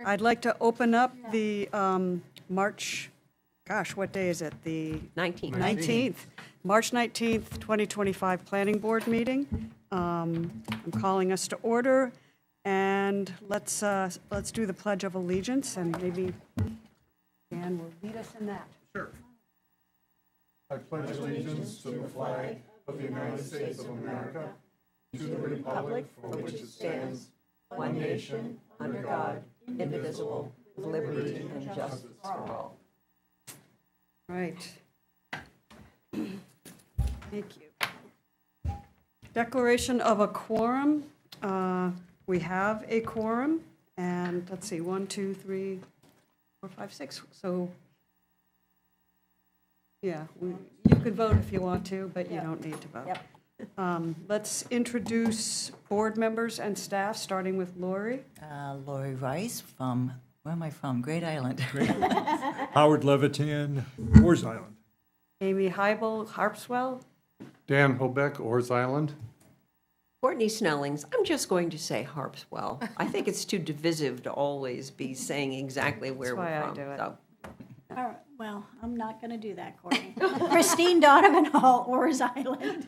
I'd like to open up the March, gosh, what day is it? The 19th. March 19th, 2025 Planning Board meeting. I'm calling us to order, and let's do the Pledge of Allegiance, and maybe Dan will lead us in that. Sure. I pledge allegiance to the flag of the United States of America, to the republic for which it stands, one nation, under God, indivisible, with liberty and justice for all. Right. Thank you. Declaration of a quorum. We have a quorum, and let's see, 1, 2, 3, 4, 5, 6. So, yeah, you could vote if you want to, but you don't need to vote. Yep. Let's introduce board members and staff, starting with Lori. Lori Rice from, where am I from? Great Island. Howard Levitan, Oars Island. Amy Heibel, Harpswell. Dan Hobeck, Oars Island. Courtney Snellings, I'm just going to say Harpswell. I think it's too divisive to always be saying exactly where That's why we're I from. do it. So. All right, well, I'm not going to do that, Courtney. Christine Donovan Hall, Oars Island.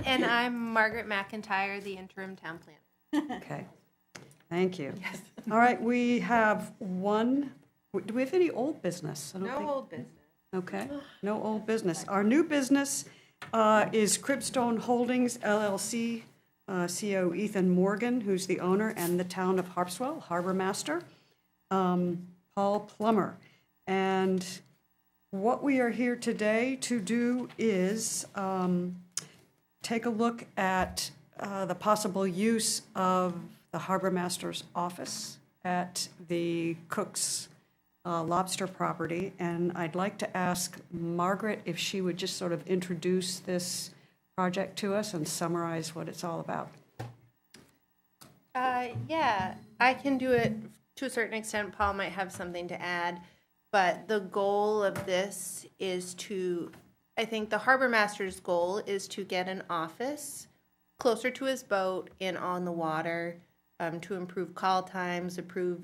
And I'm Margaret McIntyre, the interim town planner. Okay, thank you. All right, we have one, do we have any old business? I don't think- old business. Okay, no old business. Our new business is Cribstone Holdings LLC, CEO Ethan Morgan, who's the owner, and the town of Harpswell, harbor master, Paul Plummer. And what we are here today to do is take a look at the possible use of the harbor master's office at the Cook's lobster property, and I'd like to ask Margaret if she would just sort of introduce this project to us and summarize what it's all about. Yeah, I can do it to a certain extent. Paul might have something to add, but the goal of this is to, I think the harbor master's goal is to get an office closer to his boat and on the water, to improve call times, improve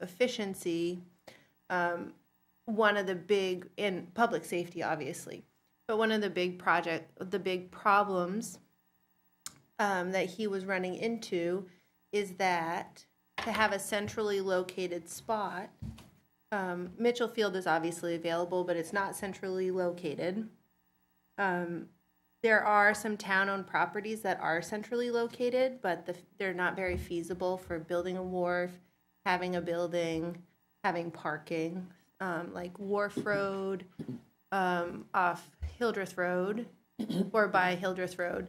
efficiency. One of the big, in public safety, obviously, but one of the big problems that he was running into is that to have a centrally located spot, Mitchell Field is obviously available, but it's not centrally located. There are some town-owned properties that are centrally located, but they're not very feasible for building a wharf, having a building, having parking, like Wharf Road, off Hildreth Road, or by Hildreth Road,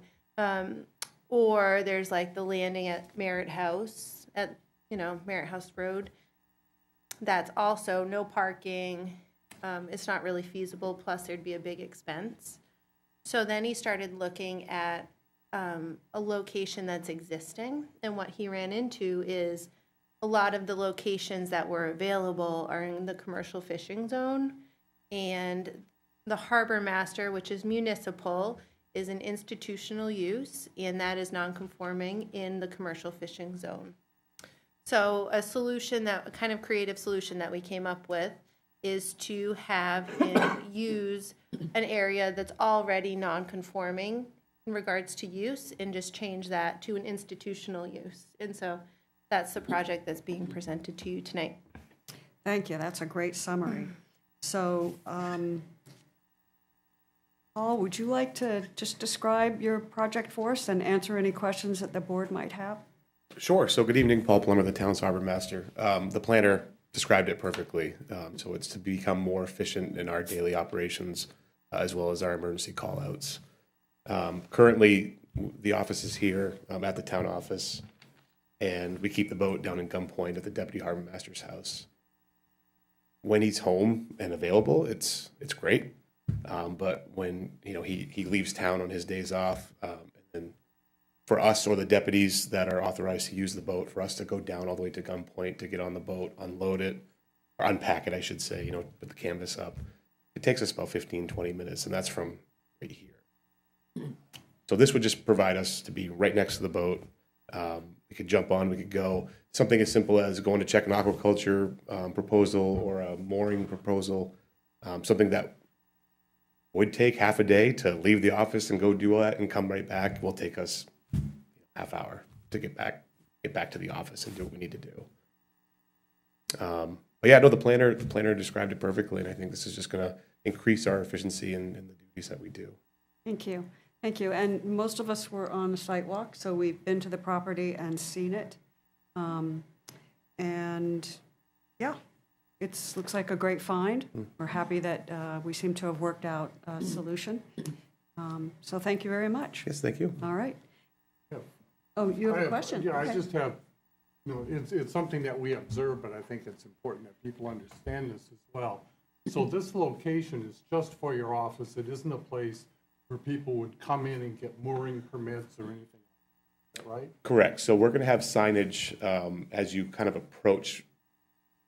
or there's like the landing at Merritt House, at Merritt House Road. That's also no parking. It's not really feasible. Plus, there'd be a big expense. So then he started looking at a location that's existing, and what he ran into is a lot of the locations that were available are in the commercial fishing zone, and the harbor master, which is municipal, is an institutional use, and that is non-conforming in the commercial fishing zone. So a kind of creative solution that we came up with is to have him use an area that's already non-conforming in regards to use and just change that to an institutional use. And so that's the project that's being presented to you tonight. Thank you, that's a great summary. So, Paul, would you like to just describe your project for us and answer any questions that the board might have? Sure. So good evening, Paul Plummer, the town's harbor master. The planner described it perfectly. So it's to become more efficient in our daily operations as well as our emergency call-outs. Currently, the office is here at the town office, and we keep the boat down in Gunpoint at the deputy harbor master's house. When he's home and available, it's great. But when he leaves town on his days off, and for us or the deputies that are authorized to use the boat, for us to go down all the way to Gunpoint to get on the boat, unload it, or unpack it, I should say, put the canvas up, it takes us about 15, 20 minutes, and that's from right here. So this would just provide us to be right next to the boat, we could jump on, we could go. Something as simple as going to check an aquaculture proposal or a mooring proposal, something that would take half a day to leave the office and go do all that and come right back will take us half hour to get back to the office and do what we need to do. But yeah, no, the planner described it perfectly, and I think this is just going to increase our efficiency in the duties that we do. Thank you. Thank you. And most of us were on the site walk, so we've been to the property and seen it. And yeah, it looks like a great find. We're happy that we seem to have worked out a solution. So thank you very much. Yes, thank you. All right. Yeah. Oh, you have a question? Yeah, Okay. I just have, it's something that we observe, but I think it's important that people understand this as well. So this location is just for your office. It isn't a place where people would come in and get mooring permits or anything. Is that right? Correct. So we're going to have signage as you kind of approach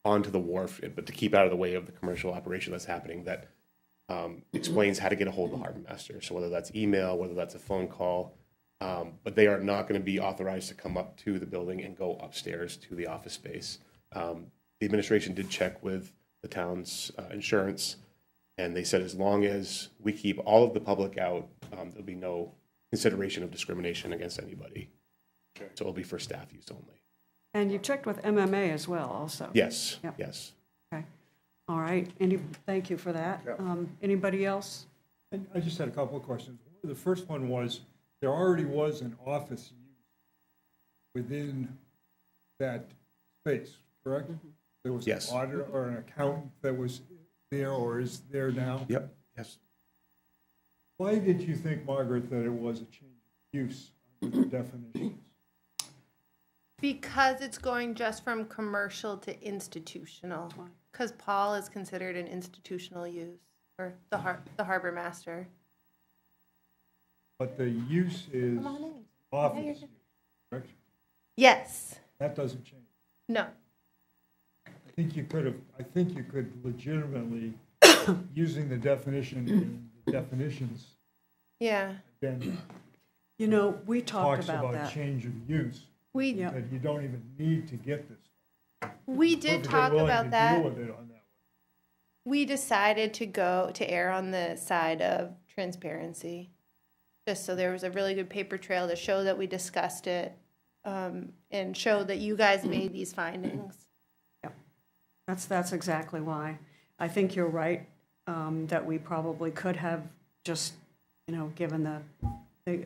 onto the wharf, but to keep out of the way of the commercial operation that's happening, that explains how to get a hold of the harbor master. So whether that's email, whether that's a phone call, but they are not going to be authorized to come up to the building and go upstairs to the office space. The administration did check with the town's insurance, and they said as long as we keep all of the public out, there'll be no consideration of discrimination against anybody. Okay. So it'll be for staff use only. And you checked with MMA as well, also? Yes, Yep. yes. Okay. All right. Thank you for that. Anybody else? And I just had a couple of questions. The first one was, there already was an office use within that space, correct? There was an Yes. auditor or an accountant that was there or is there now? Yep, yes. Why did you think, Margaret, that it was a change of use under the definitions? Because it's going just from commercial to institutional. Because Paul is considered an institutional use, or the harbor master. But the use is Come on in. office you're use, correct? Yes. That doesn't change. No. I think you could legitimately, using the definition in the definitions, Yeah. then You know, we talked talks about about that. change of use, We Yeah. that you don't even need to get this. we did Perfectly talk willing about to that. Deal with it on that way. We decided to err on the side of transparency, just so there was a really good paper trail to show that we discussed it, and show that you guys made these findings. That's exactly why. I think you're right, that we probably could have just, given the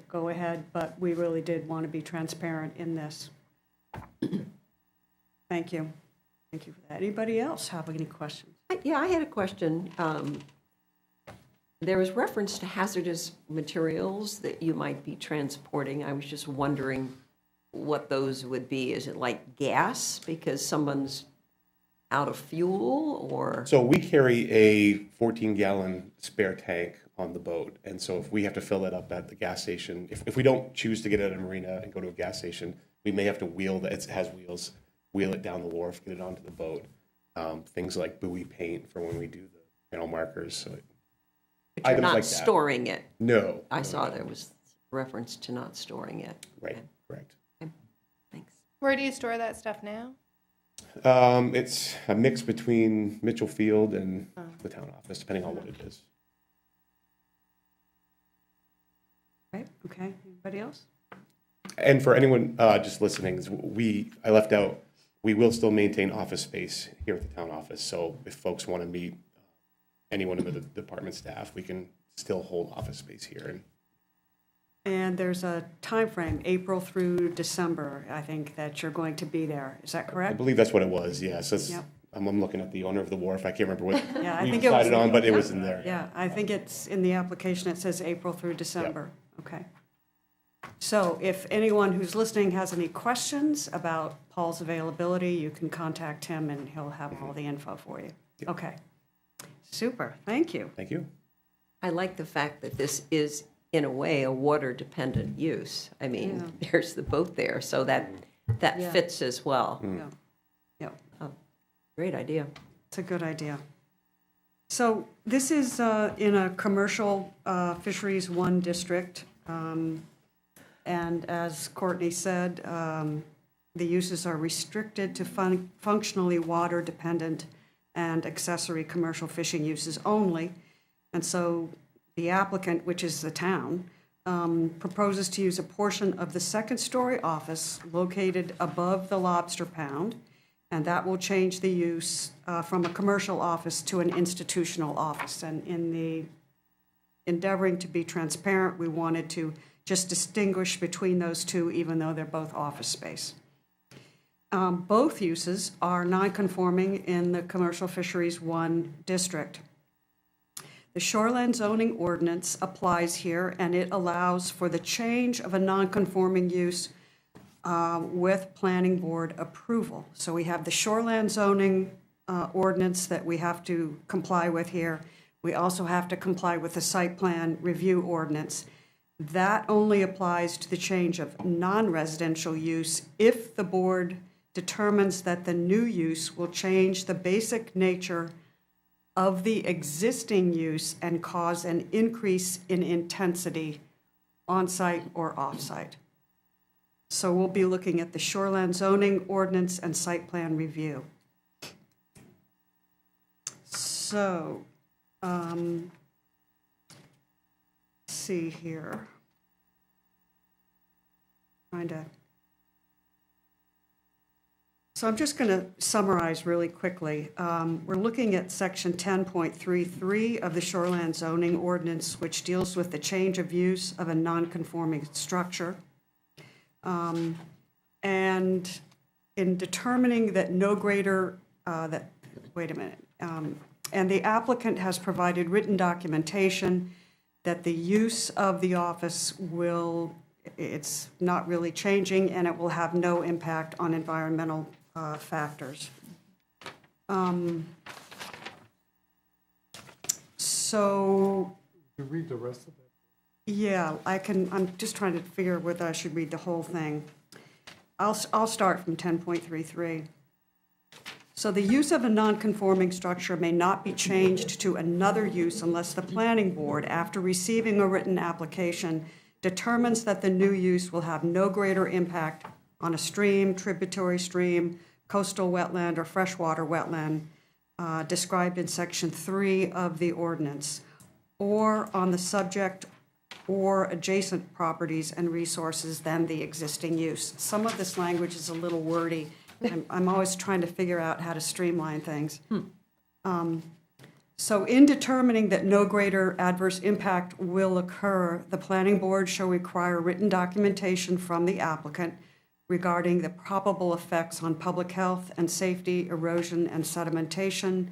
go-ahead, but we really did want to be transparent in this. Thank you. Thank you for that. Anybody else have any questions? Yeah, I had a question. There was reference to hazardous materials that you might be transporting. I was just wondering what those would be. Is it like gas because someone's out of fuel, or? So we carry a 14-gallon spare tank on the boat, and so if we have to fill that up at the gas station, if we don't choose to get it at a marina and go to a gas station, we may have to wheel that. It has wheels, wheel it down the wharf, get it onto the boat. Things like buoy paint for when we do the channel markers. So But you're items not like that. storing it. No. I no, saw no. there was reference to not storing it. Right, Okay, correct. thanks. Where do you store that stuff now? It's a mix between Mitchell Field and the town office, depending on what it is. Right, okay. Anybody else? And for anyone just listening, I left out, we will still maintain office space here at the town office. So if folks want to meet anyone in the department staff, we can still hold office space here. And there's a time frame, April through December, I think, that you're going to be there. Is that I correct? believe that's what it was, yes. Yep. I'm looking at the owner of the wharf. I can't remember what Yeah, I we think it was- decided on, but it was in there. Yeah, I think it's in the application, it says April through December. Okay. So if anyone who's listening has any questions about Paul's availability, you can contact him and he'll have all the info for you. Yep. Okay. Super, thank you. Thank you. I like the fact that this is, in a way, a water-dependent use. I mean, there's the boat there, so that Yeah. fits as well. Yeah, yeah, Great idea. it's a good idea. So this is in a commercial fisheries 1 district. And as Courtney said, the uses are restricted to functionally water-dependent and accessory commercial fishing uses only. And so the applicant, which is the town, proposes to use a portion of the second-story office located above the Lobster Pound, and that will change the use from a commercial office to an institutional office. And in the endeavoring to be transparent, we wanted to just distinguish between those two, even though they're both office space. Both uses are non-conforming in the Commercial Fisheries 1 district. The shoreland zoning ordinance applies here, and it allows for the change of a non-conforming use with planning board approval. So we have the shoreland zoning ordinance that we have to comply with here. We also have to comply with the site plan review ordinance. That only applies to the change of non-residential use if the board determines that the new use will change the basic nature of the existing use and cause an increase in intensity on-site or off-site. So we'll be looking at the shoreland zoning ordinance and site plan review. So, let's see here. So I'm just going to summarize really quickly. We're looking at section 10.33 of the shoreland zoning ordinance, which deals with the change of use of a non-conforming structure. And in determining that no greater, and the applicant has provided written documentation that the use of the office it's not really changing and it will have no impact on environmental factors. So. You read the rest of it? Yeah, I'm just trying to figure whether I should read the whole thing. I'll start from 10.33. So the use of a non-conforming structure may not be changed to another use unless the planning board, after receiving a written application, determines that the new use will have no greater impact on a stream, tributary stream, coastal wetland, or freshwater wetland described in section 3 of the ordinance, or on the subject or adjacent properties and resources than the existing use. Some of this language is a little wordy. I'm always trying to figure out how to streamline things. So in determining that no greater adverse impact will occur, the planning board shall require written documentation from the applicant regarding the probable effects on public health and safety, erosion and sedimentation,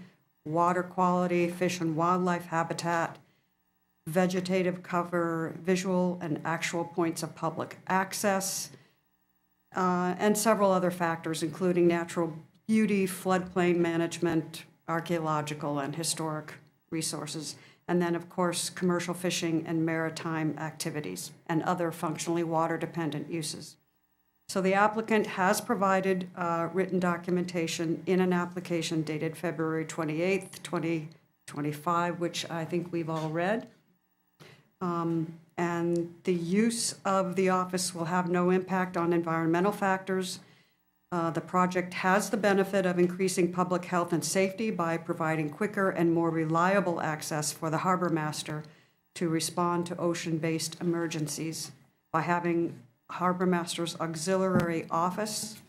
water quality, fish and wildlife habitat, vegetative cover, visual and actual points of public access, and several other factors, including natural beauty, floodplain management, archaeological and historic resources, and then, of course, commercial fishing and maritime activities and other functionally water-dependent uses. So the applicant has provided written documentation in an application dated February 28th, 2025, which I think we've all read. And the use of the office will have no impact on environmental factors. The project has the benefit of increasing public health and safety by providing quicker and more reliable access for the harbor master to respond to ocean-based emergencies by having harbor master's auxiliary office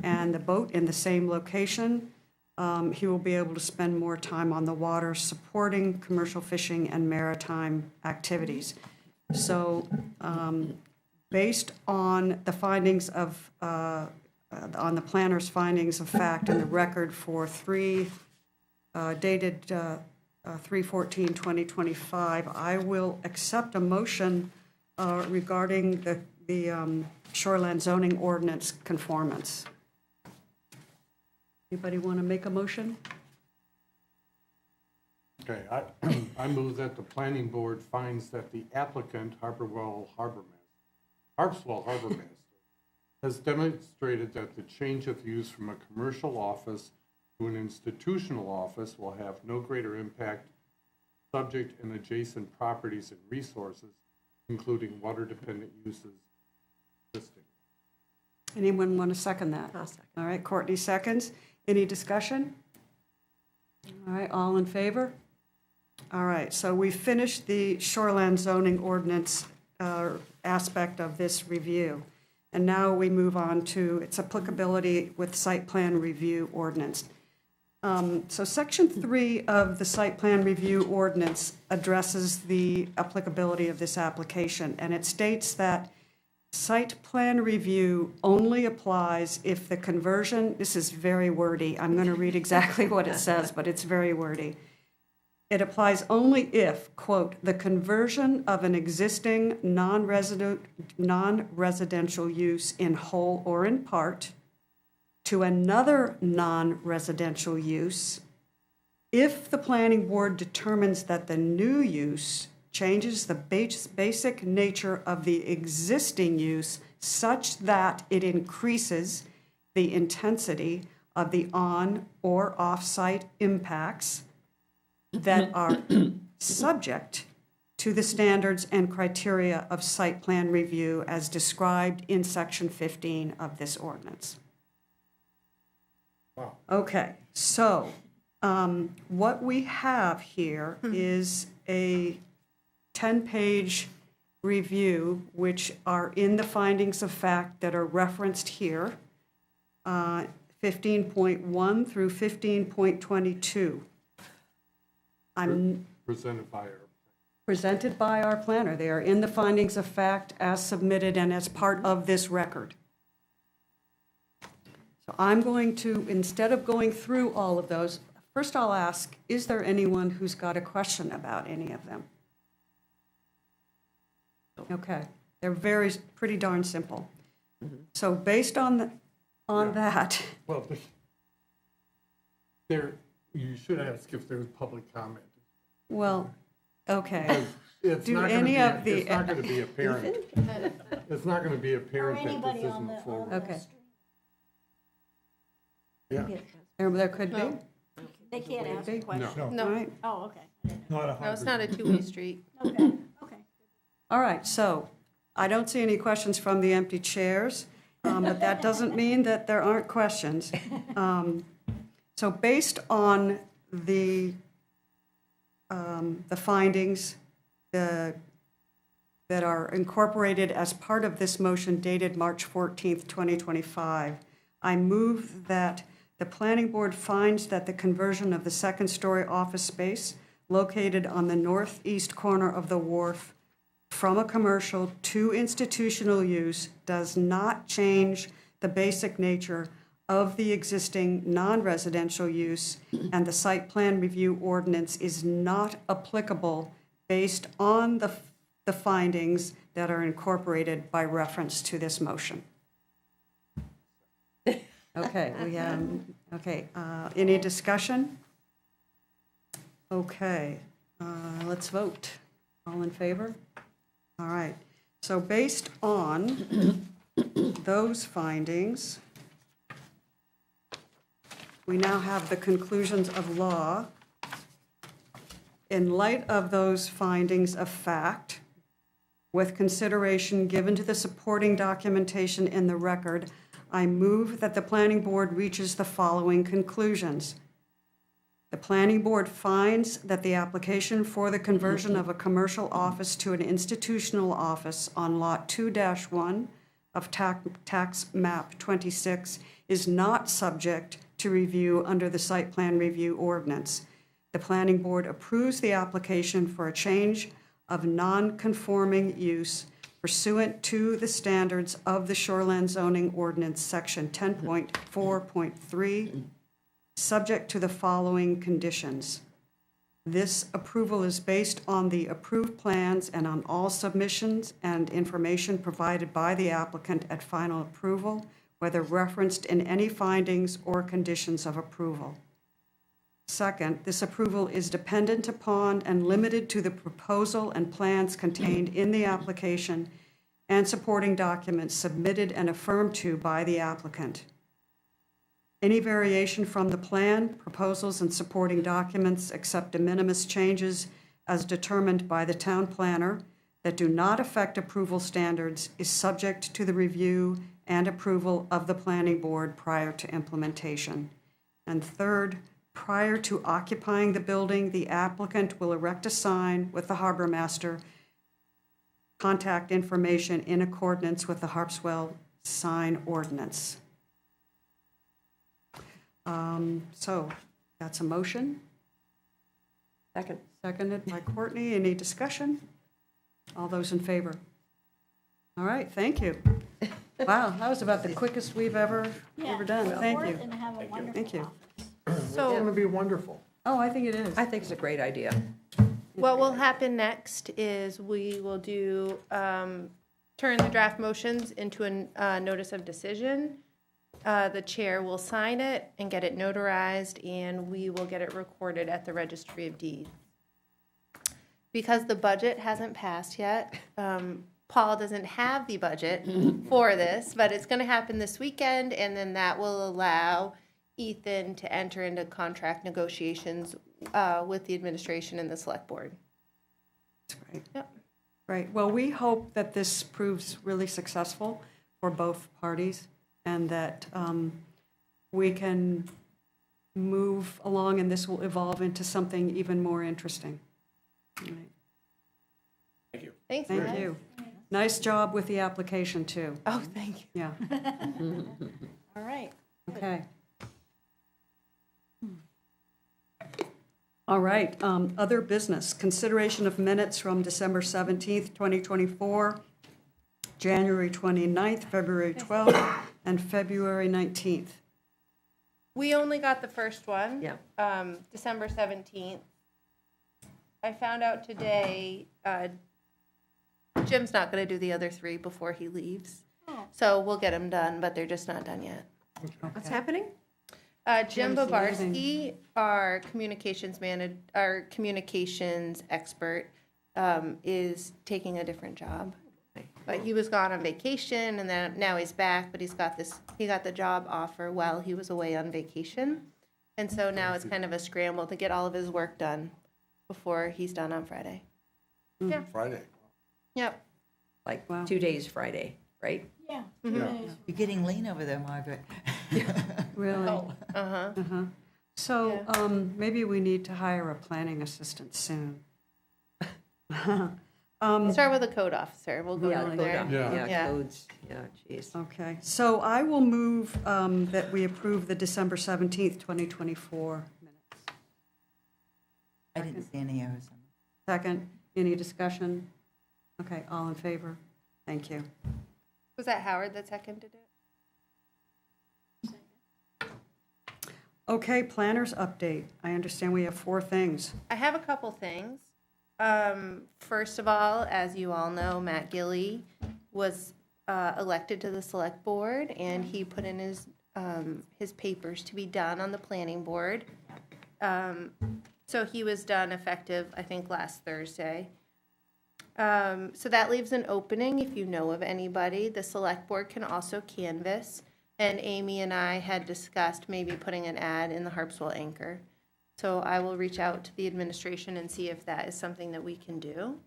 and the boat in the same location. He will be able to spend more time on the water supporting commercial fishing and maritime activities. So based on the findings of, on the planner's findings of fact in the record for dated 3/14/2025, I will accept a motion regarding the shoreland zoning ordinance conformance. Anybody want to make a motion? Okay, I move that the planning board finds that the applicant, Harpswell Harbor Master, has demonstrated that the change of use from a commercial office to an institutional office will have no greater impact on subject and adjacent properties and resources, including water-dependent uses existing. Anyone want to second that? I'll second. All right, Courtney seconds. Any discussion? All right, all in favor? All right, so we finished the shoreland zoning ordinance aspect of this review. And now we move on to its applicability with site plan review ordinance. So Section 3 of the site plan review ordinance addresses the applicability of this application, and it states that site plan review only applies if the conversion, this is very wordy, I'm going to read exactly what it says, but it's very wordy. It applies only if, quote, the conversion of an existing non-residential use in whole or in part to another non-residential use, if the planning board determines that the new use changes the basic nature of the existing use such that it increases the intensity of the on or off-site impacts that are subject to the standards and criteria of site plan review as described in Section 15 of this ordinance. Wow. Okay, so what we have here is a 10-page review, which are in the findings of fact that are referenced here, 15.1 through 15.22. Presented by our planner. They are in the findings of fact as submitted and as part of this record. So I'm going to, instead of going through all of those, first I'll ask, is there anyone who's got a question about any of them? Okay, they're pretty darn simple. So based on that, Well, you should ask if there's public comment. well, okay. It's Do not gonna any be- of the- It's not going to be apparent. It's not going to be Or apparent that this anybody on isn't the, forward. Okay. Yeah. There could be? No. they can't ask a No. question. No, No, All right. Oh, okay. not a no, hundred. it's not a two-way street. Okay, okay. All right, so I don't see any questions from the empty chairs, but that doesn't mean that there aren't questions. So based on the findings that are incorporated as part of this motion dated March 14th, 2025, I move that the planning board finds that the conversion of the second-story office space located on the northeast corner of the wharf from a commercial to institutional use does not change the basic nature of the existing non-residential use, and the site plan review ordinance is not applicable based on the findings that are incorporated by reference to this motion. Okay, any discussion? Okay, let's vote. All in favor? All right, so based on those findings, we now have the conclusions of law. In light of those findings of fact, with consideration given to the supporting documentation in the record, I move that the planning board reaches the following conclusions. The planning board finds that the application for the conversion of a commercial office to an institutional office on Lot 2-1 of tax map 26 is not subject to review under the site plan review ordinance. The planning board approves the application for a change of non-conforming use pursuant to the standards of the Shoreland Zoning Ordinance, Section 10.4.3, subject to the following conditions. This approval is based on the approved plans and on all submissions and information provided by the applicant at final approval, whether referenced in any findings or conditions of approval. Second, this approval is dependent upon and limited to the proposal and plans contained in the application and supporting documents submitted and affirmed to by the applicant. Any variation from the plan, proposals, and supporting documents except de minimis changes as determined by the town planner that do not affect approval standards is subject to the review and approval of the planning board prior to implementation. And third, prior to occupying the building, the applicant will erect a sign with the harbor master, contact information in accordance with the Harpswell sign ordinance. So that's a motion. Second. Seconded by Courtney. Any discussion? All those in favor? All right, thank you. Wow, that was about the quickest we've ever done. Thank Support you. and have a wonderful Thank you. office. It's going to be wonderful. Oh, I think it is. I think it's a great idea. What will happen next is we will do, turn the draft motions into a notice of decision. The chair will sign it and get it notarized, and we will get it recorded at the Registry of Deeds. Because the budget hasn't passed yet, Paul doesn't have the budget for this, but it's going to happen this weekend, and then that will allow Ethan to enter into contract negotiations with the administration and the select board. That's great. Yep. Right. Well, we hope that this proves really successful for both parties and that we can move along and this will evolve into something even more interesting. All right. Thank you. Thanks, Thank guys. you. Nice job with the application, too. Oh, thank you. Yeah, All right. okay. All right, other business, consideration of minutes from December 17th, 2024, January 29th, February 12th, and February 19th. We only got the first one. Yeah. December 17th. I found out today, Jim's not going to do the other three before he leaves. Oh. So we'll get them done, but they're just not done yet. What's happening? Jim Jim's Babarski, our communications expert, is taking a different job. But he was gone on vacation, and then now he's back. But he got the job offer while he was away on vacation, and so now it's kind of a scramble to get all of his work done before he's done on Friday. Yeah. Friday. Yep. Like Wow. 2 days Friday, right? Yeah. Yeah. You're getting lean over there, Margaret. Really? Uh huh. Uh-huh. So maybe we need to hire a planning assistant soon. Start with a code officer. We'll go Yeah, from code there. off. Yeah. Yeah. Codes. Yeah, jeez. Okay, so I will move that we approve the December 17th, 2024 minutes. I didn't see any errors. Second, any discussion? Okay, all in favor? Thank you. Was that Howard that seconded it? Okay, planners update. I understand we have 4 things. I have a couple things. First of all, as you all know, Matt Gilley was elected to the select board, and he put in his papers to be done on the planning board. So he was done effective, I think, last Thursday. So that leaves an opening if you know of anybody. The select board can also canvass, and Amy and I had discussed maybe putting an ad in the Harpswell Anchor. So I will reach out to the administration and see if that is something that we can do.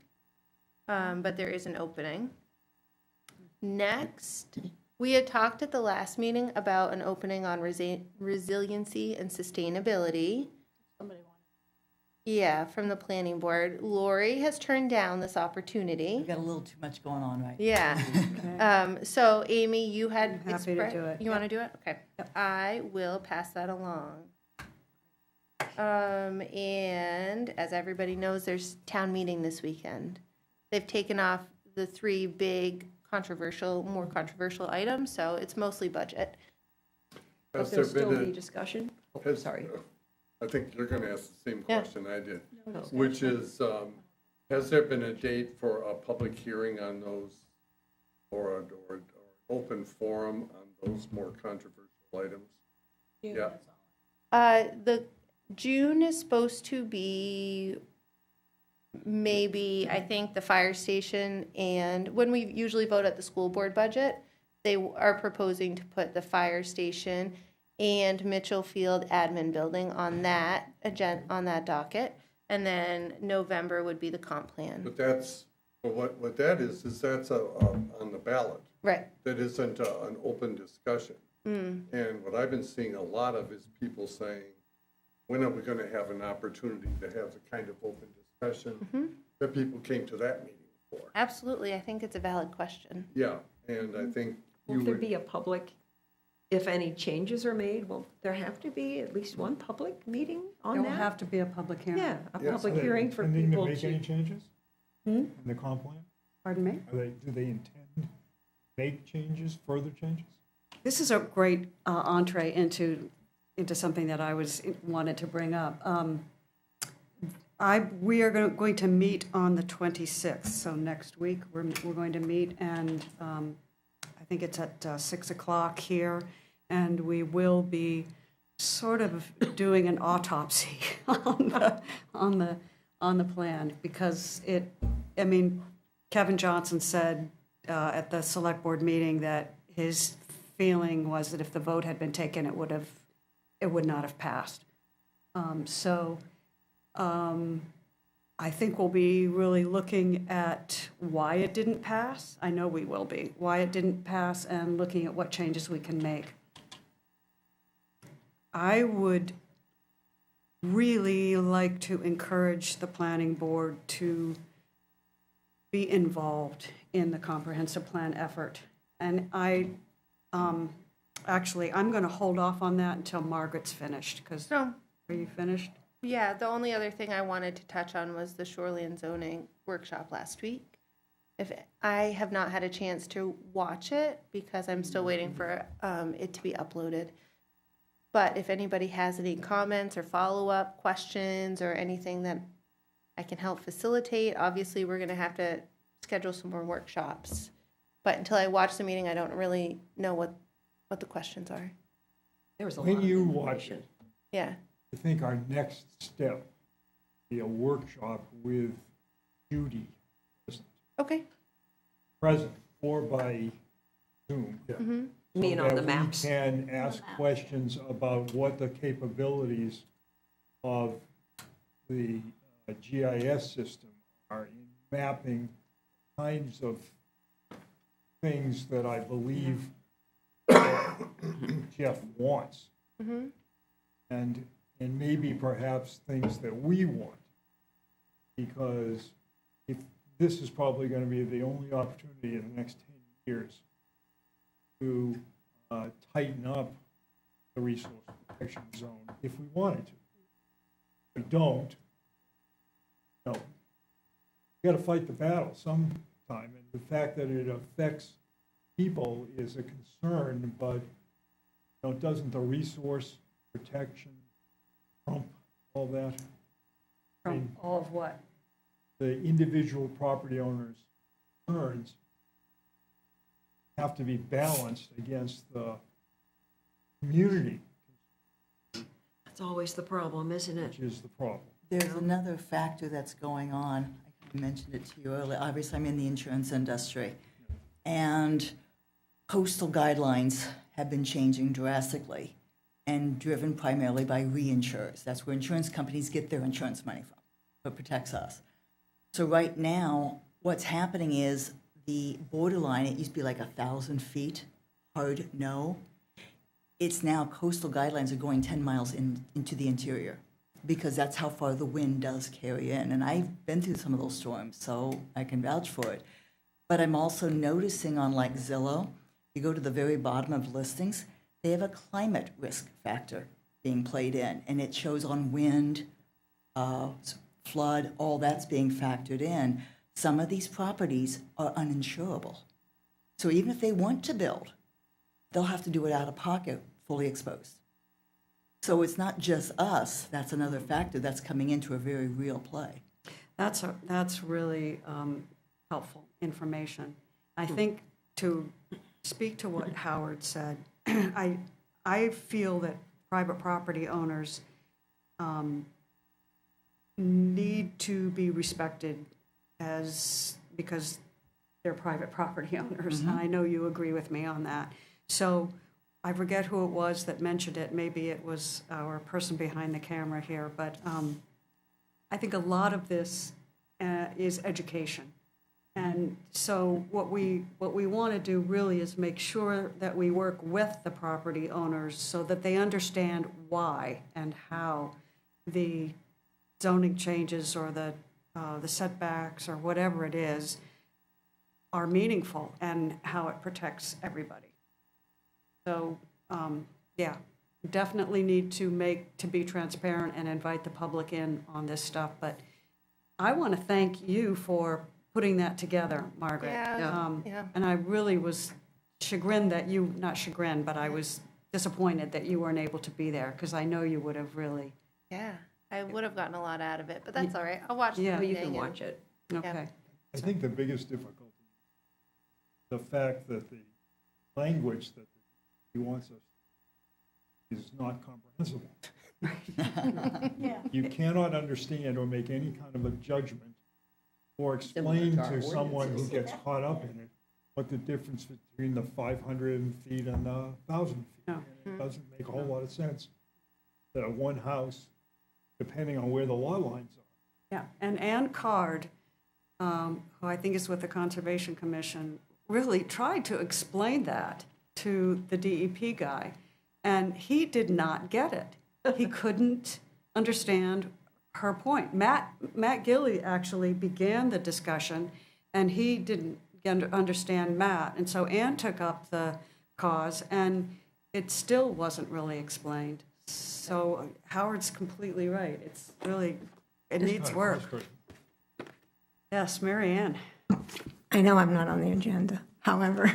But there is an opening. Next, we had talked at the last meeting about an opening on resiliency and sustainability. Somebody wanted. Yeah, from the planning board. Lori has turned down this opportunity. We got a little too much going on right Yeah. Okay. So Amy, you had. I'm happy to do it. You want to do it? Okay. I will pass that along. And as everybody knows, there's town meeting this weekend. They've taken off the 3 big more controversial items, so it's mostly budget. But Has there there's still been be a, discussion? Oh, has- sorry. I think you're going to ask the same Yeah. question I did, Oh. which is, has there been a date for a public hearing on those or open forum on those more controversial items? Yeah. The June is supposed to be maybe, I think, the fire station, and when we usually vote at the school board budget, they are proposing to put the fire station and Mitchell Field admin building on that docket, and then November would be the comp plan. But that's, well, what that is that's on the ballot. Right. that isn't an open discussion. And what I've been seeing a lot of is people saying, when are we going to have an opportunity to have the kind of open discussion that people came to that meeting for? Absolutely. I think it's a valid question. Yeah, and I think Will you there would, be a public, if any changes are made, will there have to be at least one public meeting on There that? will have to be a public hearing. Yeah, a Yes. public Are they hearing for intending people to make any changes in the comp plan? Pardon me? Do they intend to make changes, further changes? This is a great entree into something that I wanted to bring up. We are going to meet on the 26th, so next week we're going to meet, and I think it's at 6 o'clock here, and we will be sort of doing an autopsy on the plan, because Kevin Johnson said at the select board meeting that his feeling was that if the vote had been taken, it would not have passed. I think we'll be really looking at why it didn't pass. I know we will be, why it didn't pass, and looking at what changes we can make. I would really like to encourage the planning board to be involved in the comprehensive plan effort. And actually, I'm going to hold off on that until Margaret's finished, because, So, are you finished? yeah, the only other thing I wanted to touch on was the shoreline zoning workshop last week. I have not had a chance to watch it because I'm still waiting for it to be uploaded. But if anybody has any comments or follow-up questions or anything that I can help facilitate, obviously we're going to have to schedule some more workshops. But until I watch the meeting, I don't really know what the questions are. There was a lot When of you watch information. it, Yeah. I think our next step be a workshop with Judy Okay. present or by Zoom. Mm-hmm. You mean on the that maps? we can ask questions about what the capabilities of the GIS system are in mapping kinds of things that I believe Jeff wants. Mm-hmm. And maybe perhaps things that we want. Because if this is probably going to be the only opportunity in the next 10 years to tighten up the resource protection zone if we wanted to. If we don't, no. We got to fight the battle sometime. And the fact that it affects people is a concern, but doesn't the resource protection trump all that? From all of what? The individual property owners' concerns have to be balanced against the community, That's always the problem, isn't it? which is the problem. There's another factor that's going on. I mentioned it to you earlier. Obviously, I'm in the insurance industry. And coastal guidelines have been changing drastically and driven primarily by reinsurers. That's where insurance companies get their insurance money from. What protects us. So right now, what's happening is the borderline, it used to be like 1,000 feet, hard no. It's now coastal guidelines are going 10 miles into the interior because that's how far the wind does carry in. And I've been through some of those storms, so I can vouch for it. But I'm also noticing on like Zillow, you go to the very bottom of listings, they have a climate risk factor being played in, and it shows on wind, flood, all that's being factored in. Some of these properties are uninsurable. So even if they want to build, they'll have to do it out of pocket, fully exposed. So it's not just us, that's another factor that's coming into a very real play. That's really helpful information. I think to speak to what Howard said, I feel that private property owners need to be respected because they're private property owners. And I know you agree with me on that. So I forget who it was that mentioned it. Maybe it was our person behind the camera here. But I think a lot of this is education. And so what we want to do really is make sure that we work with the property owners so that they understand why and how the zoning changes or the setbacks or whatever it is are meaningful and how it protects everybody. So, yeah, definitely need to be transparent and invite the public in on this stuff. But I want to thank you for putting that together, Margaret. Yeah. And I really was chagrined that not chagrined, but I was disappointed that you weren't able to be there, because I know you would have really. Yeah, I would have gotten a lot out of it, but that's all right. I'll watch the Yeah. meeting. You can and- watch it. Okay. I think the biggest difficulty, the fact that the language that he wants us is not comprehensible. Yeah. You cannot understand or make any kind of a judgment or explain to someone who gets caught up in it what the difference between the 500 feet and the 1,000 feet. No. It doesn't make a whole lot of sense that one house, depending on where the lot lines are. Yeah, and Ann Card, who I think is with the Conservation Commission, really tried to explain that to the DEP guy, and he did not get it. He couldn't understand her point. Matt Gilley actually began the discussion, and he didn't understand Matt, and so Ann took up the cause, and it still wasn't really explained. So Howard's completely right. It's really, it needs work. Yes, Mary Ann. I know I'm not on the agenda. However,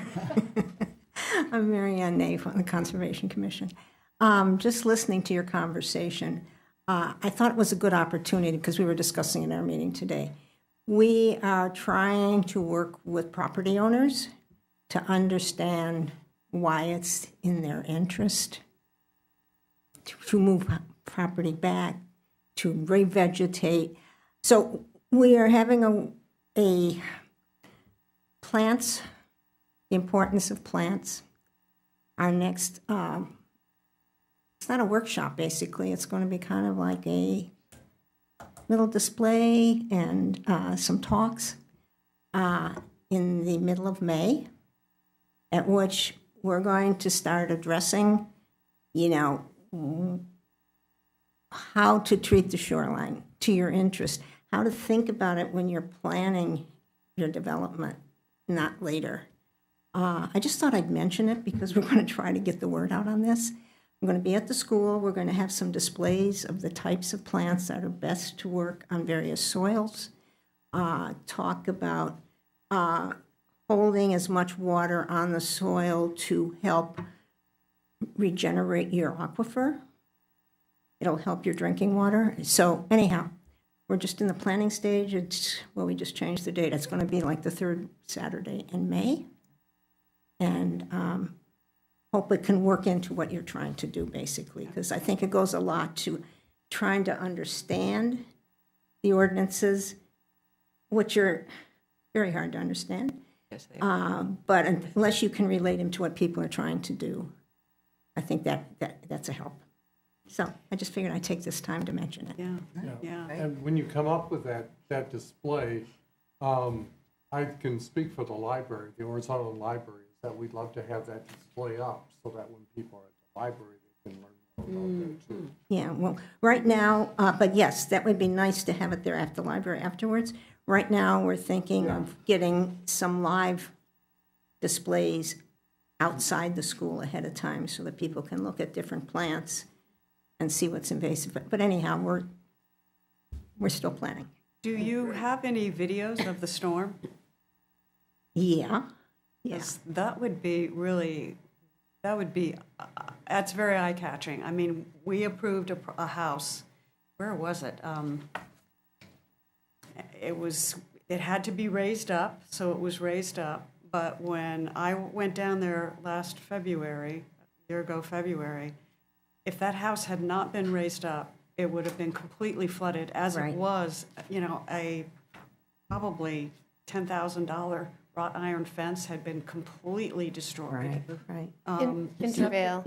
I'm Mary Ann Nave on the Conservation Commission. Just listening to your conversation, I thought it was a good opportunity because we were discussing in our meeting today. We are trying to work with property owners to understand why it's in their interest to move property back, to revegetate. So we are having a plants, the importance of plants. Our next, it's not a workshop, basically. It's going to be kind of like a little display and some talks in the middle of May, at which we're going to start addressing, how to treat the shoreline to your interest, how to think about it when you're planning your development, not later. I just thought I'd mention it because we're going to try to get the word out on this. I'm going to be at the school. We're going to have some displays of the types of plants that are best to work on various soils. Talk about holding as much water on the soil to help regenerate your aquifer. It'll help your drinking water. So anyhow, we're just in the planning stage. We just changed the date. It's going to be like the third Saturday in May. And hope it can work into what you're trying to do, basically, because I think it goes a lot to trying to understand the ordinances, which are very hard to understand. Yes, they are. But unless you can relate them to what people are trying to do, I think that's a help. So I just figured I'd take this time to mention it. Yeah. And when you come up with that display, I can speak for the library, the Orange Island Library, is that we'd love to have that display up so that when people are at the library, they can learn more about that too. Yeah, well, right now, but yes, that would be nice to have it there at the library afterwards. Right now, we're thinking of getting some live displays outside the school ahead of time so that people can look at different plants and see what's invasive. But anyhow, we're still planning. Do you have any videos of the storm? Yeah. Yes. That would be really, that's very eye-catching. I mean, we approved a house, where was it? It had to be raised up, so it was raised up. But when I went down there last February, a year ago February, if that house had not been raised up, it would have been completely flooded, as Right. it was, a probably $10,000 wrought iron fence had been completely destroyed. Right. Intervale.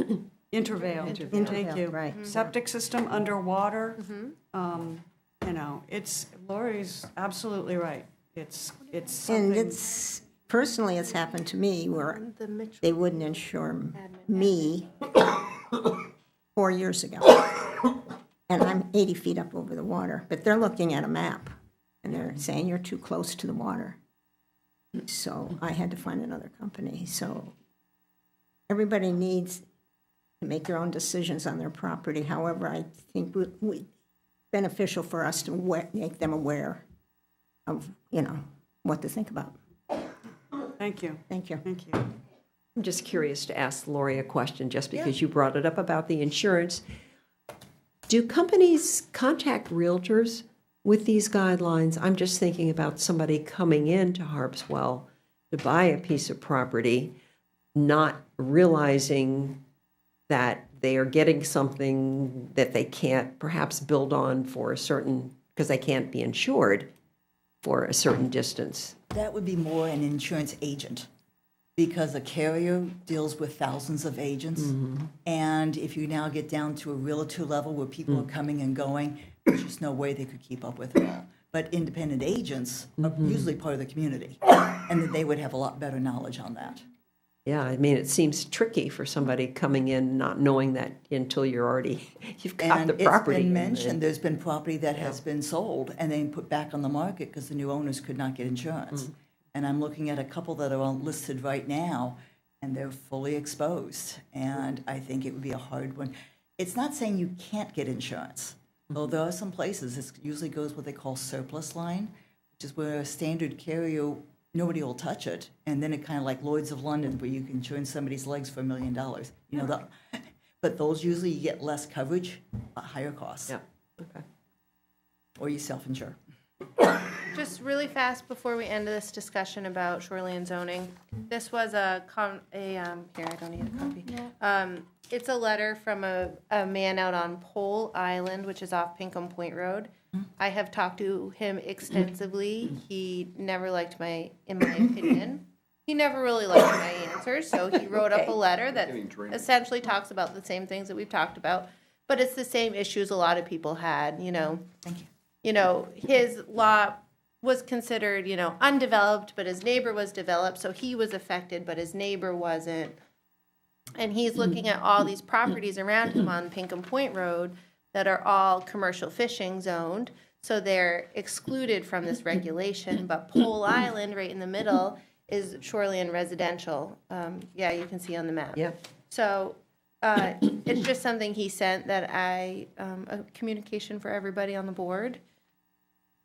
Intervale, thank you. Right. Septic system underwater. Lori's absolutely right. It's And something, it's, personally, it's happened to me where The Mitchell they wouldn't insure me 4 years ago. And I'm 80 feet up over the water, but they're looking at a map and they're saying you're too close to the water. So I had to find another company. So everybody needs to make their own decisions on their property. However, I think we beneficial for us to make them aware of, what to think about. thank you, Thank you. thank you. I'm just curious to ask Lori a question, just because you brought it up about the insurance. Do companies contact realtors with these guidelines? I'm just thinking about somebody coming into Harpswell to buy a piece of property, not realizing that they are getting something that they can't perhaps build on for a certain, because they can't be insured for a certain distance. That would be more an insurance agent, because a carrier deals with thousands of agents. And if you now get down to a realtor level where people are coming and going, there's just no way they could keep up with it all. But independent agents are usually part of the community, and that they would have a lot better knowledge on that. Yeah, I mean, it seems tricky for somebody coming in not knowing that until you've got And the property. it's been mentioned, there's been property that has been sold and then put back on the market because the new owners could not get insurance. And I'm looking at a couple that are listed right now, and they're fully exposed. And I think it would be a hard one. It's not saying you can't get insurance, though there are some places, it usually goes what they call surplus line, which is where a standard carrier, nobody will touch it. And then it kind of like Lloyd's of London, where you can turn somebody's legs for $1 million. But those usually you get less coverage, higher costs. Yeah, okay. Or you self-insure. Just really fast before we end this discussion about shoreline zoning, this was here, I don't need a copy. It's a letter from a man out on Pole Island, which is off Pinkham Point Road. I have talked to him extensively. He never liked in my opinion, he never really liked my answers, so he wrote up a letter that essentially talks about the same things that we've talked about, but it's the same issues a lot of people had, Thank you. His lot was considered, undeveloped, but his neighbor was developed, so he was affected, but his neighbor wasn't. And he's looking at all these properties around him on Pinkham Point Road that are all commercial fishing zoned, so they're excluded from this regulation. But Pole Island, right in the middle, is shoreline residential. Yeah, you can see on the map. Yeah. So it's just something he sent that a communication for everybody on the board.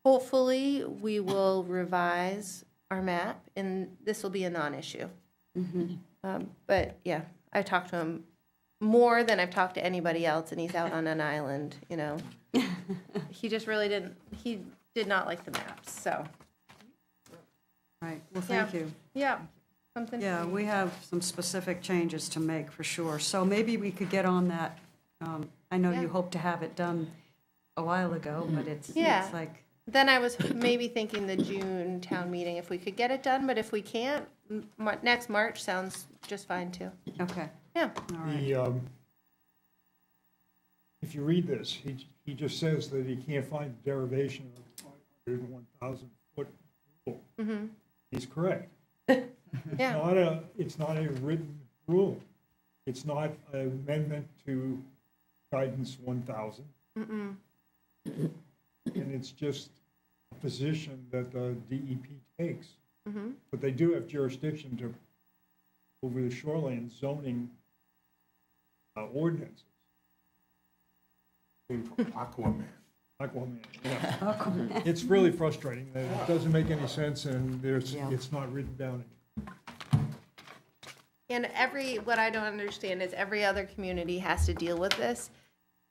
Hopefully, we will revise our map, and this will be a non-issue. But yeah, I talked to him more than I've talked to anybody else, and he's out on an island, He just really he did not like the maps, so. Right, well, thank you. Yeah, something. Yeah, we have some specific changes to make for sure. So maybe we could get on that. I know you hope to have it done a while ago, but it's like. Then I was maybe thinking the June town meeting, if we could get it done, but if we can't, next March sounds just fine too. Okay, Yeah. all right. If you read this, he just says that he can't find the derivation of the 501,000 foot rule. He's correct. Yeah. It's not a written rule. It's not an amendment to guidance 1,000. And it's just a position that the DEP takes. But they do have jurisdiction to over the shoreline zoning ordinances. Aquaman. Yeah. It's really frustrating. That it doesn't make any sense, and it's not written down. And what I don't understand is every other community has to deal with this.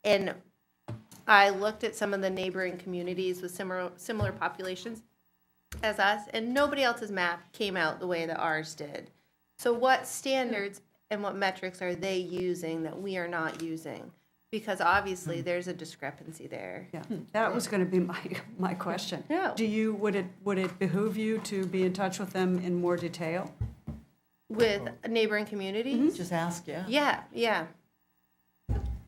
And I looked at some of the neighboring communities with similar populations as us, and nobody else's map came out the way that ours did. So what standards and what metrics are they using that we are not using? Because obviously there's a discrepancy there. Yeah, that was going to be my question. Yeah. Would it behoove you to be in touch with them in more detail? With neighboring communities? Just ask, Yeah.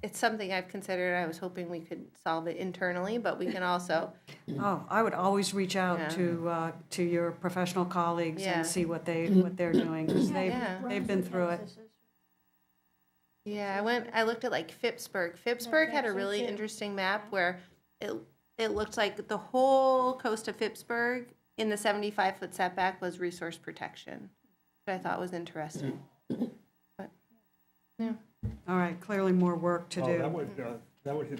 it's something I've considered. I was hoping we could solve it internally, but we can also, Oh, I would always reach out Yeah. to your professional colleagues Yeah. and see what they're doing, because Yeah. they've been through it. yeah, I looked at like Phippsburg. Phippsburg had a really interesting map where it looked like the whole coast of Phippsburg in the 75-foot setback was resource protection, which I thought was interesting. But, yeah. All right, clearly more work to Oh, do. that would hit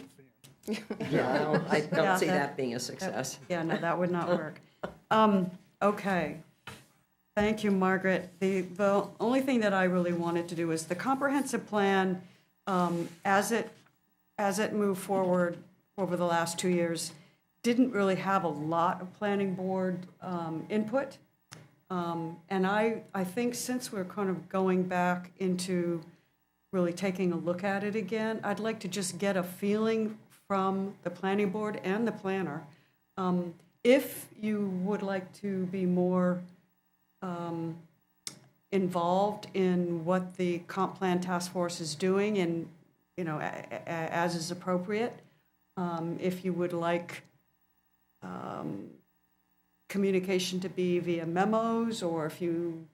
the fan. No, I Yeah, don't see that- that being a success. Yeah, no, that would not work. Okay. Thank you, Margaret. The only thing that I really wanted to do is the comprehensive plan, as it moved forward over the last 2 years, didn't really have a lot of planning board input. And I think since we're kind of going back into really taking a look at it again, I'd like to just get a feeling from the planning board and the planner. If you would like to be more involved in what the comp plan task force is doing and, you know, as is appropriate, if you would like communication to be via memos, or if you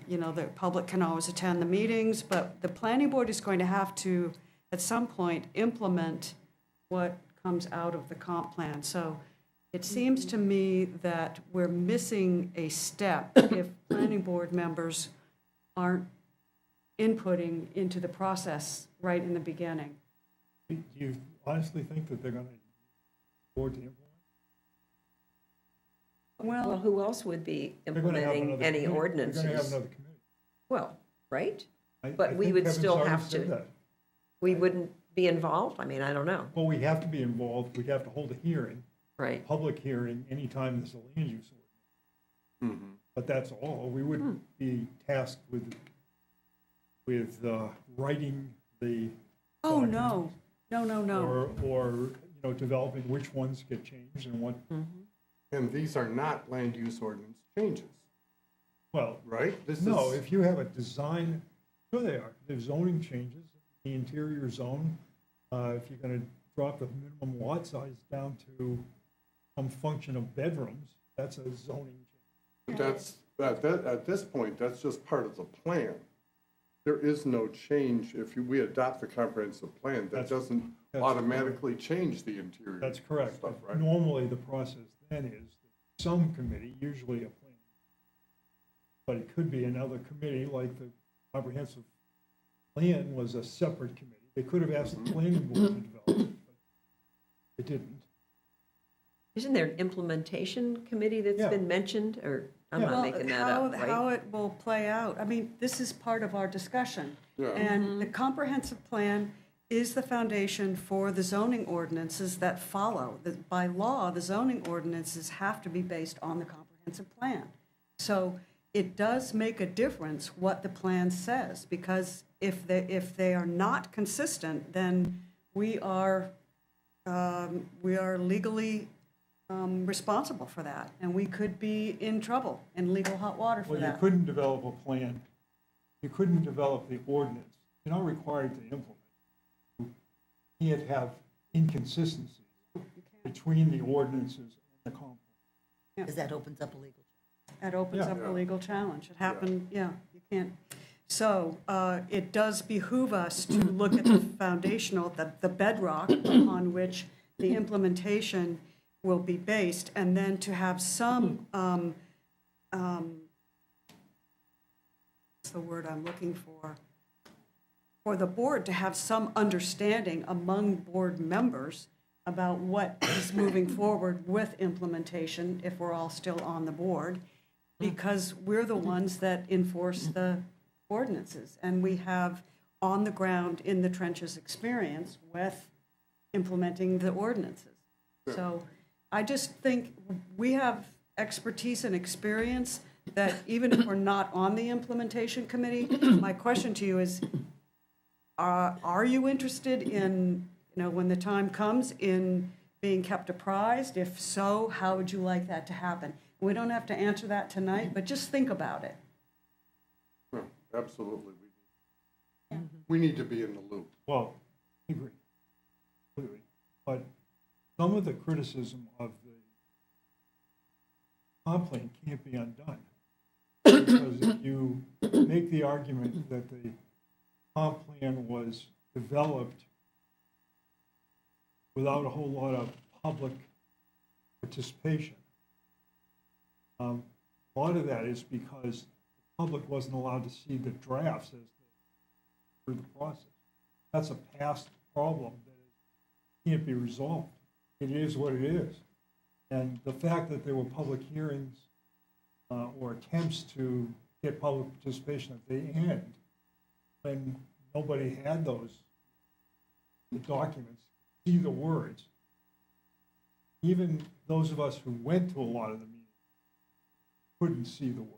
know, the public can always attend the meetings, but the planning board is going to have to, at some point, implement what comes out of the comp plan. So it seems to me that we're missing a step if planning board members aren't inputting into the process right in the beginning. Do you honestly think that they're going to board to implement? Well, Well, who else would be They're gonna have implementing another any committee. ordinances? They're going to have another committee. Well, right? I But we think would Kevin's still already have said to- that. We wouldn't be involved? I mean, I don't know. Well, we have to be involved. We have to hold a hearing, Right. public hearing, anytime there's a land use ordinance. But that's all. We wouldn't be tasked with writing the. oh, documents no. Or, you know, developing which ones get changed and what, And these are not land use ordinance changes, well, right? This no, is- if you have a design, sure they are. There's zoning changes, the interior zone. If you're gonna drop the minimum lot size down to some function of bedrooms, that's a zoning change. That's, at this point, that's just part of the plan. There is no change if we adopt the comprehensive plan. That doesn't that's automatically change the interior. That's correct. Stuff, But right? normally, the process then is that some committee, usually a plan, but it could be another committee, like the comprehensive plan was a separate committee. They could have asked the planning board to develop it, but they didn't. Isn't there an implementation committee that's Yeah. been mentioned, or I'm Yeah. not making that up, How right? it will play out, I mean, this is part of our discussion. Yeah. And the comprehensive plan is the foundation for the zoning ordinances that follow. By law, the zoning ordinances have to be based on the comprehensive plan. So it does make a difference what the plan says, because if they are not consistent, then we are legally responsible for that, and we could be in trouble, in legal hot water for Well, you that. couldn't develop a plan, you couldn't develop the ordinance. You're not required to implement. You can't have inconsistencies between the ordinances and the comp. Because that opens up a legal. That opens Yeah. up a legal challenge. It happened, yeah, you can't. So it does behoove us to look at the foundational, the bedrock upon which the implementation will be based, and then to have some, what's the word I'm looking for the board to have some understanding among board members about what is moving forward with implementation, if we're all still on the board, because we're the ones that enforce the ordinances, and we have on-the-ground, in the trenches experience with implementing the ordinances. So I just think we have expertise and experience that even if we're not on the implementation committee, my question to you is, are you interested in, you know, when the time comes, in being kept apprised? If so, how would you like that to happen? We don't have to answer that tonight, but just think about it. No, absolutely. We need to be in the loop. Well, I agree. completely. But some of the criticism of the comp plan can't be undone. Because if you make the argument that the comp plan was developed without a whole lot of public participation, a lot of that is because the public wasn't allowed to see the drafts as they through the process. That's a past problem that can't be resolved. It is what it is. And the fact that there were public hearings or attempts to get public participation at the end, when nobody had the documents, see the words, even those of us who went to a lot of the meetings couldn't see the words.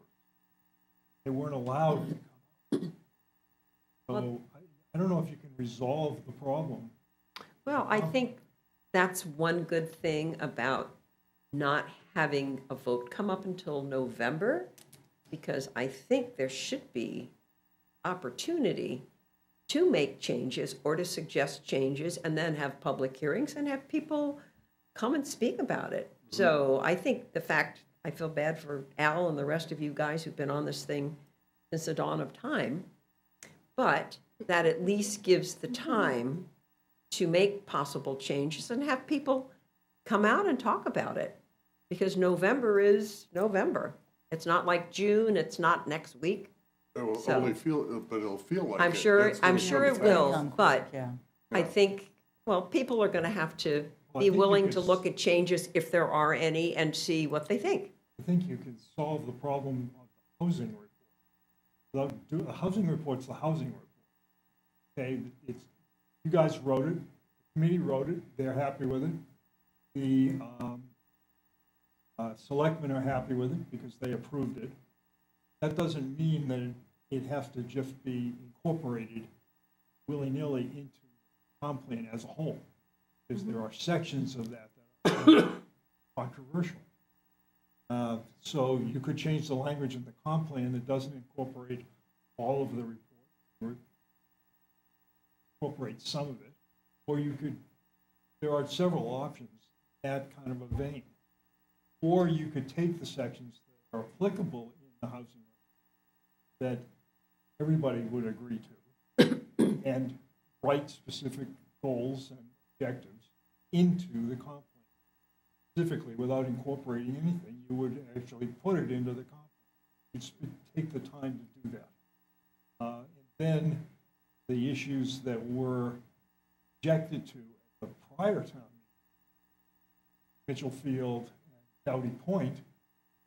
They weren't allowed to come out. So I don't know if you can resolve the problem. Well, I think that's one good thing about not having a vote come up until November, because I think there should be opportunity to make changes or to suggest changes and then have public hearings and have people come and speak about it. So I think the fact, I feel bad for Al and the rest of you guys who've been on this thing since the dawn of time, but that at least gives the time to make possible changes and have people come out and talk about it. Because November is November. It's not like June, it's not next week. It will So- only feel, but it'll feel like I'm it. sure, That's gonna I'm sure come it fast. will, but Yeah. I think, well, people are gonna have to Well, I be think you willing could to look at changes if there are any and see what they think. I think you can solve the problem of the housing report. The housing report's the housing report. Okay, it's, you guys wrote it, the committee wrote it, they're happy with it. The selectmen are happy with it because they approved it. That doesn't mean that it has to just be incorporated willy-nilly into the comp plan as a whole. Because there are sections of that are controversial. So you could change the language in the comp plan that doesn't incorporate all of the report, or incorporate some of it. Or you could, there are several options, that kind of a vein. Or you could take the sections that are applicable in the housing that everybody would agree to and write specific goals and objectives into the comp plan. Specifically, without incorporating anything, you would actually put it into the comp plan. It would take the time to do that. And then the issues that were objected to at the prior town meeting, Mitchell Field and Dowdy Point,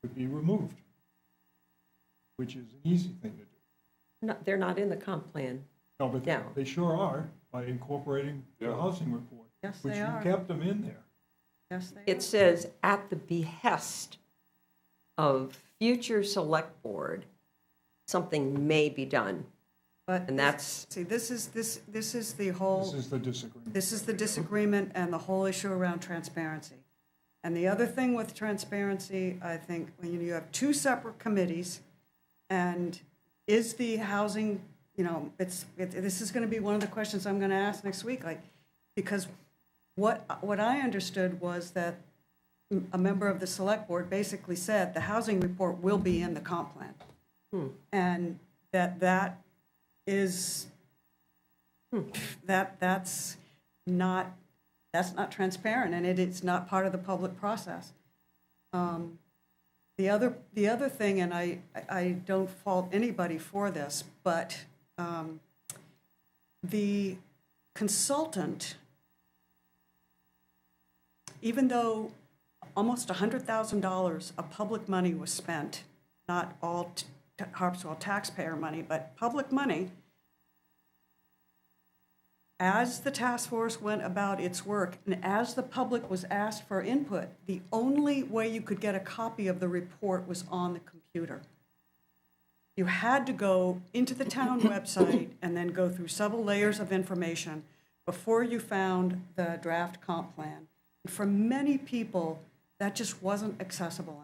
would be removed, which is an easy thing to do. No, they're not in the comp plan. No, but No. they sure are by incorporating the Yeah. housing report, Yes, which they you are. kept them in there. Yes, they It are. says, at the behest of future select board, something may be done. But And that's, see, this is the This whole, is the disagreement. this is the disagreement and the whole issue around transparency. And the other thing with transparency, I think, when you have two separate committees, and is the housing, this is going to be one of the questions I'm going to ask next week, like, because what I understood was that a member of the select board basically said the housing report will be in the comp plan. And that is, that's not transparent, and it's not part of the public process. The other thing, and I don't fault anybody for this, but the consultant, even though almost $100,000 of public money was spent, not all Harpswell taxpayer money, but public money, as the task force went about its work, and as the public was asked for input, the only way you could get a copy of the report was on the computer. You had to go into the town website and then go through several layers of information before you found the draft comp plan. And for many people, that just wasn't accessible enough.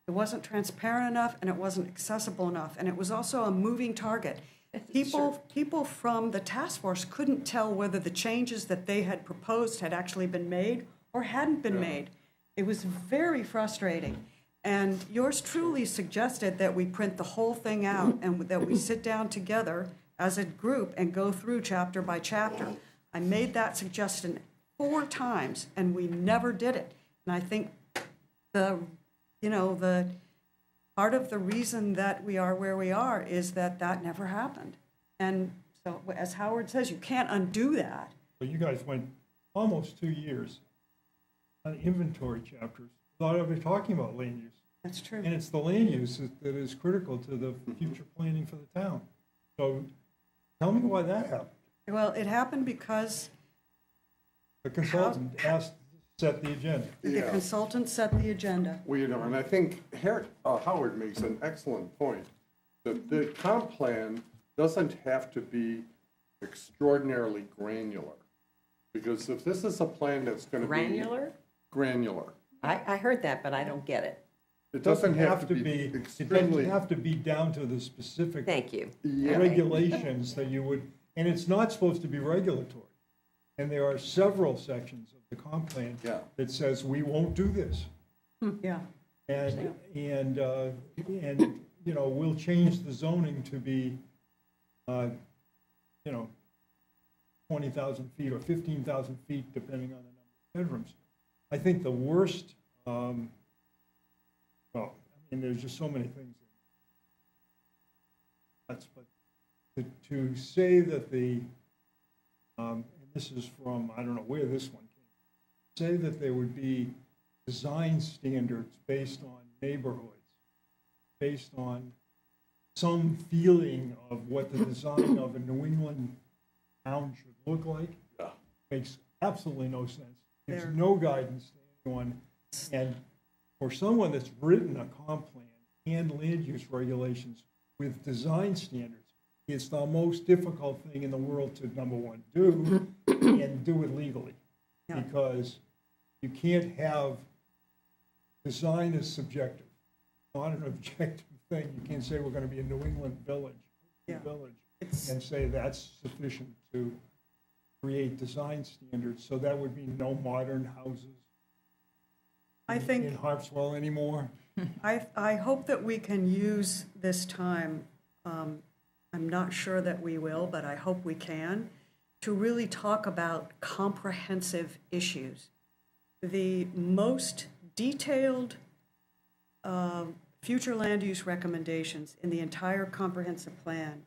It wasn't transparent enough, and it wasn't accessible enough, and it was also a moving target. people from the task force couldn't tell whether the changes that they had proposed had actually been made or hadn't been made. It was very frustrating. And yours truly suggested that we print the whole thing out and that we sit down together as a group and go through chapter by chapter. I made that suggestion 4 times and we never did it. And I think the part of the reason that we are where we are is that never happened. And so, as Howard says, you can't undo that. But you guys went almost 2 years on inventory chapters without ever talking about land use. That's true. And it's the land use that is critical to the future planning for the town. So tell me why that happened. Well, it happened because The consultant asked to set the agenda. the Yeah. consultant set the agenda. Well, and I think Howard makes an excellent point. The comp plan doesn't have to be extraordinarily granular. Because if this is a plan that's going to be. Granular? Granular. I heard that, but I don't get it. It doesn't have to be It extremely. doesn't have to be down to the specific Thank you. Yeah. regulations that you would, and it's not supposed to be regulatory. And there are several sections of the comp plan Yeah. that says we won't do this. Yeah. And, you know, we'll change the zoning to be, you know, 20,000 feet or 15,000 feet, depending on the number of bedrooms. I think the worst, well, I mean, there's just so many things. But to say that and this is from, I don't know where this one came, say that there would be design standards based on neighborhoods, based on some feeling of what the design of a New England town should look like, Yeah. makes absolutely no sense. Gives There- no guidance to anyone. And for someone that's written a comp plan and land use regulations with design standards, it's the most difficult thing in the world to, number one, do, and do it legally. Yeah. Because you can't have, design is subjective, not an objective thing. You can't say we're gonna be a New England village, Yeah. It's, and say that's sufficient to create design standards. So that would mean no modern houses I think. in Harpswell anymore. I hope that we can use this time, I'm not sure that we will, but I hope we can, to really talk about comprehensive issues. The most detailed future land use recommendations in the entire comprehensive plan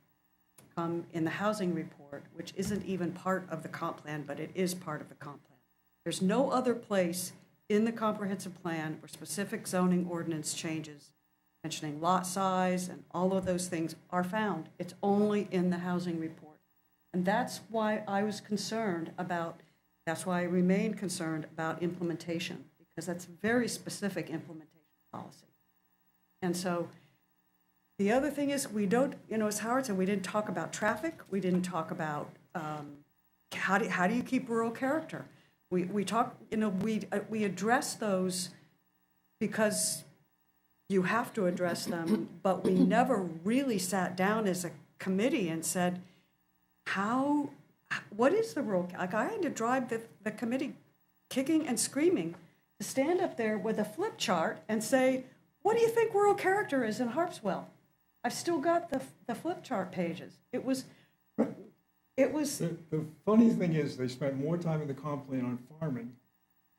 come in the housing report, which isn't even part of the comp plan, but it is part of the comp plan. There's no other place in the comprehensive plan where specific zoning ordinance changes, mentioning lot size and all of those things are found. It's only in the housing report. And that's why I was concerned about, that's why I remain concerned about implementation, because that's very specific implementation policy. And so the other thing is we don't, as Howard said, we didn't talk about traffic. We didn't talk about how do you keep rural character. We talk, we address those because you have to address them, but we never really sat down as a committee and said, what is the rural, like I had to drive the committee kicking and screaming to stand up there with a flip chart and say, what do you think rural character is in Harpswell? I've still got the flip chart pages. It was. The funny thing is, they spent more time in the comp plan on farming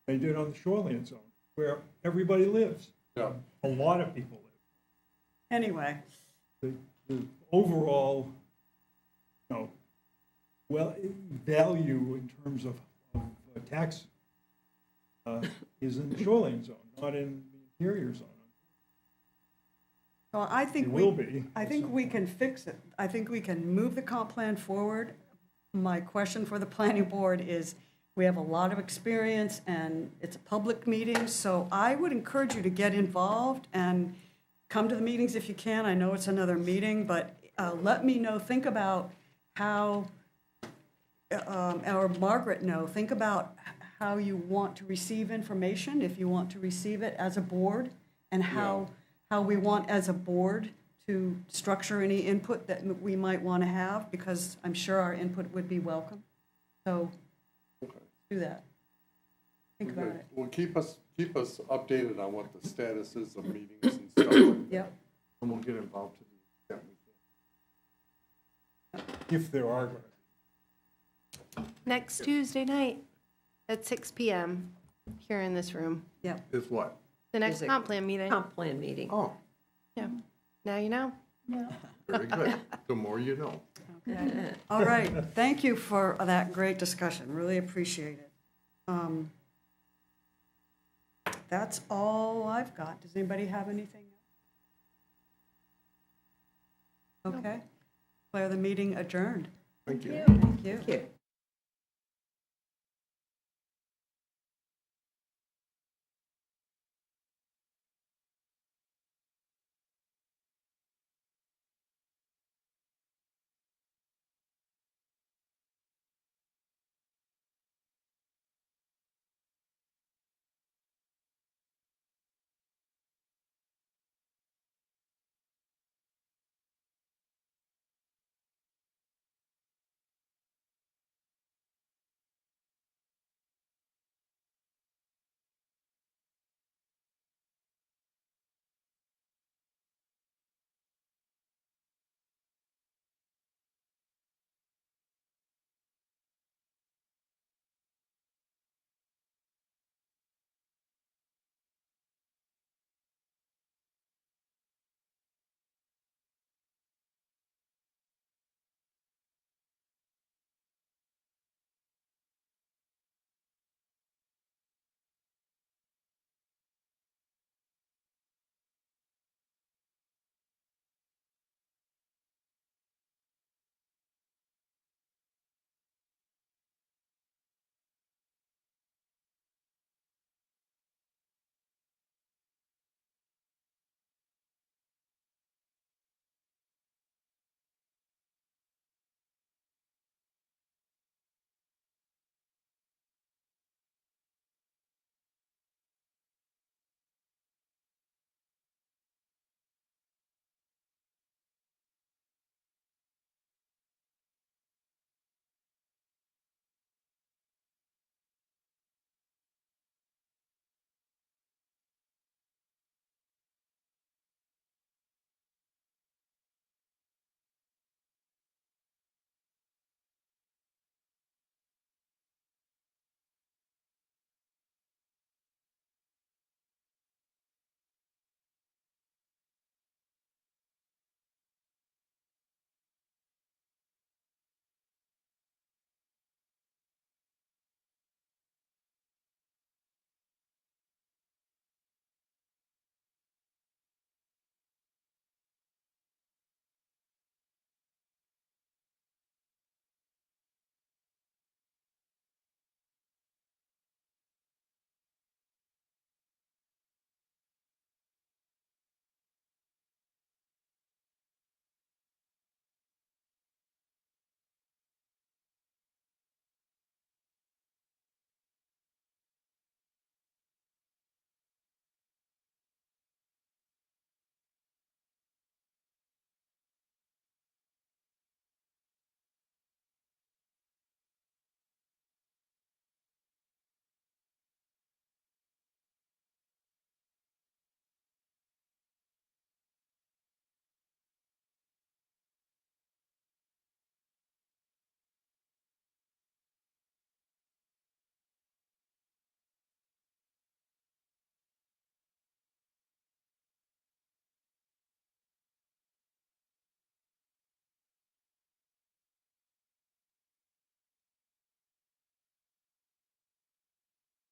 than they did on the shoreline zone, where everybody lives. Yeah. A lot of people live. Anyway, The overall, value in terms of tax is in the shoreline zone, not in the interior zone. well, I think It will be. I think we can fix it. I think we can move the comp plan forward. My question for the planning board is, we have a lot of experience and it's a public meeting, so I would encourage you to get involved and come to the meetings if you can. I know it's another meeting, but let me know, think about how, or Margaret know, think about how you want to receive information, if you want to receive it as a board, and how we want as a board to structure any input that we might want to have, because I'm sure our input would be welcome. So do that. Think about it. Well, keep us updated on what the status is of meetings and stuff like that. Yep. And we'll get involved to the extent we can. If there are going to Next Tuesday night at 6 p.m. here in this room. Yep. Is what? The next Is it- comp plan meeting. Comp plan meeting. Oh, Yeah. Now you know. very good. The more you know. All right, thank you for that great discussion, really appreciate it. That's all I've got. Does anybody have anything? Okay, declare the meeting adjourned. Thank you. Thank you. Thank you.